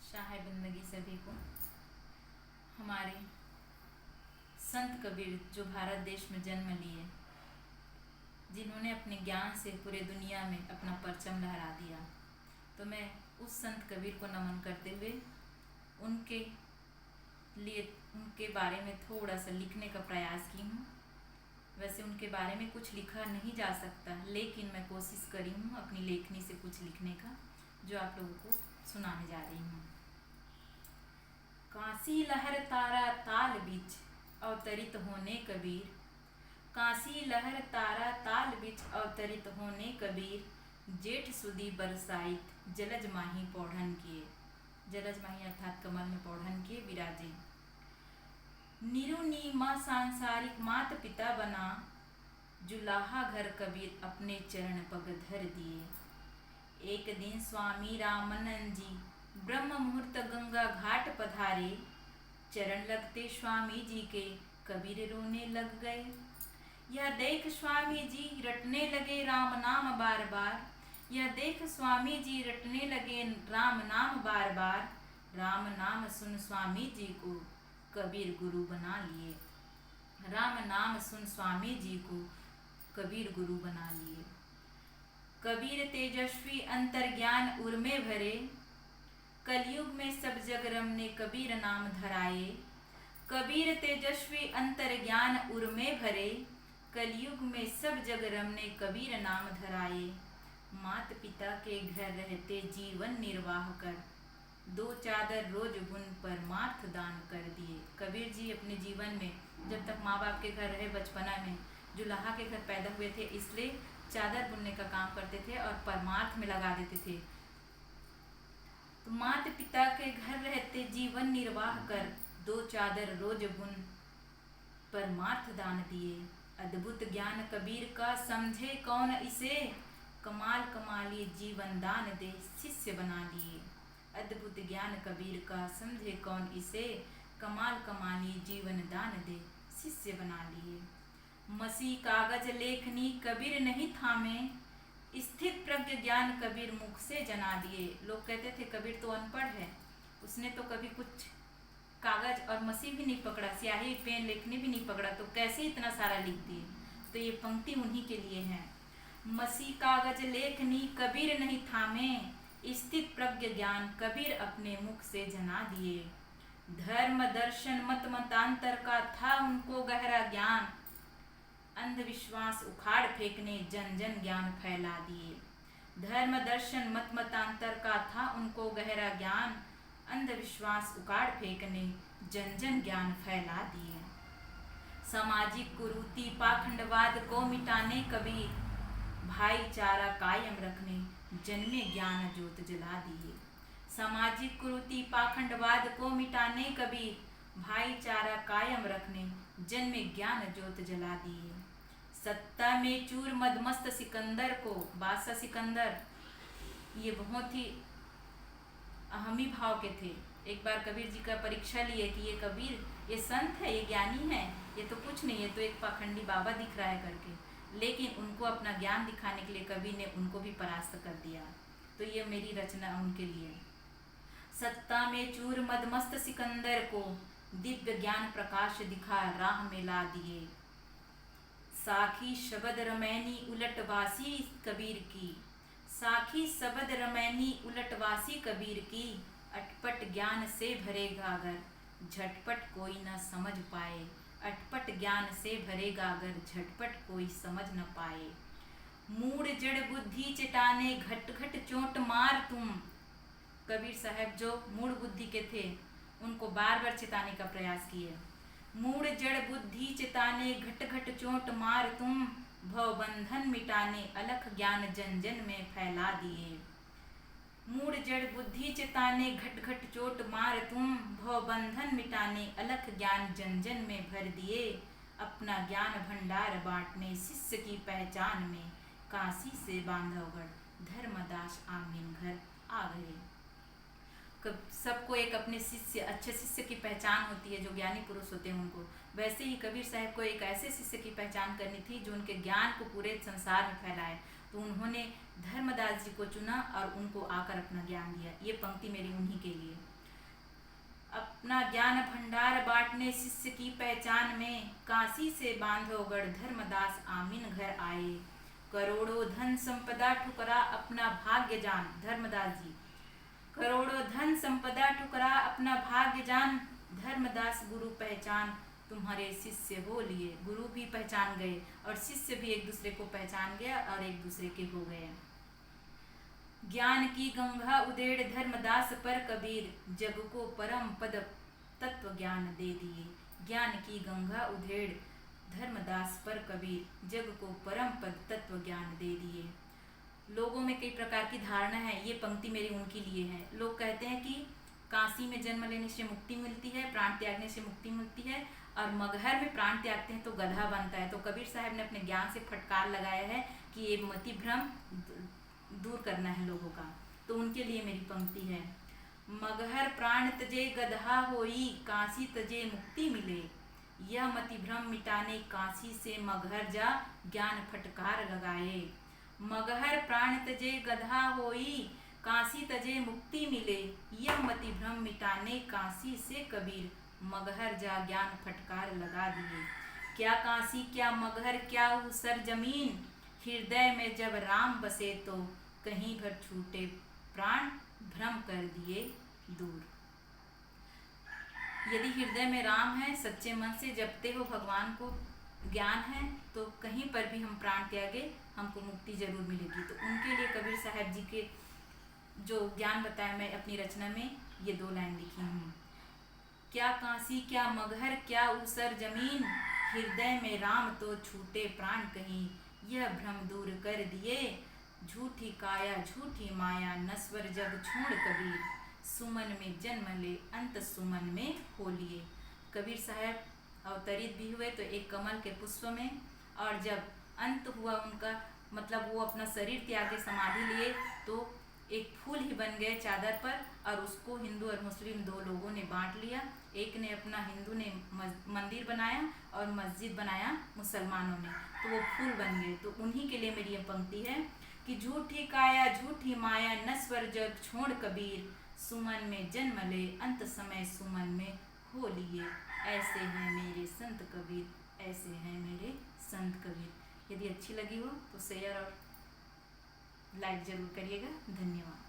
शाह बंदगी सभी को। हमारे संत कबीर जो भारत देश में जन्म लिए, जिन्होंने अपने ज्ञान से पूरे दुनिया में अपना परचम लहरा दिया, तो मैं उस संत कबीर को नमन करते हुए उनके लिए उनके बारे में थोड़ा सा लिखने का प्रयास की हूँ। वैसे उनके बारे में कुछ लिखा नहीं जा सकता, लेकिन मैं कोशिश करी हूँ अपनी लेखनी से कुछ लिखने का, जो आप लोगों को सुनाने जा रही हूँ। काशी लहर तारा ताल बीच अवतरित होने कबीर, काशी लहर तारा ताल बीच अवतरित होने कबीर, जेठ सुदी बरसाइत जलज माही पौढ़न किए। जलज माही अर्थात कमल में पौढ़न किए विराजे। निरुनीमा सांसारिक मात पिता बना, जुलाहा घर कबीर अपने चरण पग धर दिए। एक दिन स्वामी रामानंद जी ब्रह्म मुहूर्त गंगा घाट पधारे, चरण लगते स्वामी जी के कबीर रोने लग गए। यह देख स्वामी जी रटने लगे राम नाम बार बार, यह देख स्वामी जी रटने लगे राम नाम बार बार। राम नाम सुन स्वामी जी को कबीर गुरु बना लिए, राम नाम सुन स्वामी जी को कबीर गुरु बना लिए। कबीर तेजस्वी अंतर्ज्ञान उर में भरे, कलयुग में सब जग रमने कबीर नाम धराए। कबीर तेजस्वी अंतर्ज्ञान उर में भरे, कलयुग में सब जग रमने कबीर नाम धराए। मात पिता के घर रहते जीवन निर्वाह कर, दो चादर रोज बुन परमार्थ दान कर दिए। कबीर जी अपने जीवन में जब तक माँ बाप के घर रहे, बचपना में जुलाहा के घर पैदा हुए थे, इसलिए चादर बुनने का काम करते थे और परमार्थ में लगा देते थे। तो मात पिता के घर रहते जीवन निर्वाह कर, दो चादर रोज बुन परमार्थ दान दिए। अद्भुत ज्ञान कबीर का समझे कौन इसे, कमाल कमाली जीवन दान दे शिष्य बना लिए। अद्भुत ज्ञान कबीर का समझे कौन इसे, कमाल कमाली जीवन दान दे शिष्य बना लिए। मसी कागज लेखनी कबीर नहीं थामे, स्थित प्रज्ञ ज्ञान कबीर मुख से जना दिए। लोग कहते थे कबीर तो अनपढ़ है, उसने तो कभी कुछ कागज और मसी भी नहीं पकड़ा, स्याही पेन लिखने भी नहीं पकड़ा, तो कैसे इतना सारा लिख दिए। तो ये पंक्ति उन्हीं के लिए है। मसी कागज लेखनी कबीर नहीं थामे, स्थित प्रज्ञ ज्ञान कबीर अपने मुख से जना दिए। धर्म दर्शन मत मतांतर का था उनको गहरा ज्ञान, अंधविश्वास उखाड़ फेंकने जन जन ज्ञान फैला दिए। धर्म दर्शन मत मतांतर का था उनको गहरा ज्ञान, अंधविश्वास उखाड़ फेंकने जन जन ज्ञान फैला दिए। सामाजिक कुरीति पाखंडवाद को मिटाने कबीर, भाईचारा कायम रखने जन्मे ज्ञान ज्योत जला दिए। सामाजिक कुरीति पाखंडवाद को मिटाने कबीर, भाईचारा कायम रखने जन्मे ज्ञान ज्योत जला दिए। सत्ता में चूर मदमस्त सिकंदर को, बादशाह सिकंदर ये बहुत ही अहमी भाव के थे। एक बार कबीर जी का परीक्षा लिए कि ये कबीर, ये संत है, ये ज्ञानी है, ये तो कुछ नहीं है, तो एक पाखंडी बाबा दिख रहा है करके। लेकिन उनको अपना ज्ञान दिखाने के लिए कबीर ने उनको भी परास्त कर दिया। तो ये मेरी रचना उनके लिए। सत्ता में चूर मदमस्त सिकंदर को, दिव्य ज्ञान प्रकाश दिखा राह में ला दिए। साखी शबद रमैनी उलटवासी कबीर की, साखी शबद रमैनी उलटवासी कबीर की। अटपट ज्ञान से भरे गागर, झटपट कोई न समझ पाए। अटपट ज्ञान से भरे गागर, झटपट कोई समझ न पाए। मूड जड़ बुद्धि चटाने घट घट चोट मार तुम। कबीर साहब जो मूड बुद्धि के थे, उनको बार बार चिताने का प्रयास किए। मूड जड़ बुद्धि चिताने घट घट चोट मार तुम, भव बंधन मिटाने अलख ज्ञान जन जन में फैला दिए। मूड जड़ बुद्धि चिताने घट घट चोट मार तुम, भव बंधन मिटाने अलख ज्ञान जन जन में भर दिए। अपना ज्ञान भंडार बांटने शिष्य की पहचान में, काशी से बांधवगढ़ धर्मदास आमीन घर आ गए। सबको एक अपने शिष्य, अच्छे शिष्य की पहचान होती है, जो ज्ञानी पुरुष होते हैं उनको। वैसे ही कबीर साहब को एक ऐसे शिष्य की पहचान करनी थी जो उनके ज्ञान को पूरे संसार में फैलाए। तो उन्होंने धर्मदास जी को चुना और उनको आकर अपना ज्ञान दिया। ये पंक्ति मेरी उन्हीं के लिए। अपना ज्ञान भंडार बांटने शिष्य की पहचान में, काशी से बांधवगढ़ धर्मदास आमीन घर आए। करोड़ों धन संपदा ठुकरा अपना भाग्य जान, धर्मदास जी करोड़ों धन संपदा ठुकरा अपना भाग्य जान, धर्मदास गुरु पहचान तुम्हारे शिष्य हो लिए। गुरु भी पहचान गए और शिष्य भी एक दूसरे को पहचान गया और एक दूसरे के हो गए। ज्ञान की गंगा उदेड़ धर्मदास पर कबीर, जग को परम पद तत्व ज्ञान दे दिए। ज्ञान की गंगा उधेड़ धर्मदास पर कबीर, जग को परम पद तत्व ज्ञान दे दिए। लोगों में कई प्रकार की धारणा है, ये पंक्ति मेरी उनके लिए है। लोग कहते हैं कि काशी में जन्म लेने से मुक्ति मिलती है, प्राण त्यागने से मुक्ति मिलती है, और मगहर में प्राण त्यागते हैं तो गधा बनता है। तो कबीर साहब ने अपने ज्ञान से फटकार लगाया है कि ये मति भ्रम दूर करना है लोगों का। तो उनके लिए मेरी पंक्ति है। मगहर प्राण तजे गधा होई, काशी तजे मुक्ति मिले। यह मति भ्रम मिटाने काशी से मगहर जा, ज्ञान फटकार लगाए। मगहर प्राण तजे गधा होई, काशी तजे मुक्ति मिले। यह मति भ्रम मिटाने काशी से कबीर, मगहर जा ज्ञान फटकार लगा दिए। क्या काशी क्या मगहर क्या ऊसर जमीन, हृदय में जब राम बसे तो कहीं भर छूटे प्राण, भ्रम कर दिए दूर। यदि हृदय में राम है, सच्चे मन से जपते हो भगवान को, ज्ञान है, तो कहीं पर भी हम प्राण त्यागे हमको मुक्ति जरूर मिलेगी। तो उनके लिए कबीर साहब जी के जो ज्ञान बताया मैं अपनी रचना में ये 2 लाइन लिखी हूँ। क्या काशी क्या मगहर क्या ऊसर जमीन, हृदय में राम तो छूटे प्राण कहीं। यह भ्रम दूर कर दिए, झूठी काया झूठी माया, नश्वर जग छोड़ कबीर। सुमन में जन्म ले अंत सुमन में हो लिए। कबीर साहब अवतरित भी हुए तो एक कमल के पुष्प में, और जब अंत हुआ उनका, मतलब वो अपना शरीर त्याग के समाधि लिए, तो एक फूल ही बन गए चादर पर, और उसको हिंदू और मुस्लिम 2 लोगों ने बांट लिया। एक ने अपना, हिंदू ने मंदिर बनाया और मस्जिद बनाया मुसलमानों ने, तो वो फूल बन गए। तो उन्हीं के लिए मेरी ये पंक्ति है कि झूठी काया झूठी माया, नश्वर जग छोड़ कबीर। सुमन में जन्म ले अंत समय सुमन में हो लिए। ऐसे हैं मेरे संत कबीर, ऐसे हैं मेरे संत कबीर। यदि अच्छी लगी हो तो शेयर और लाइक जरूर करिएगा। धन्यवाद।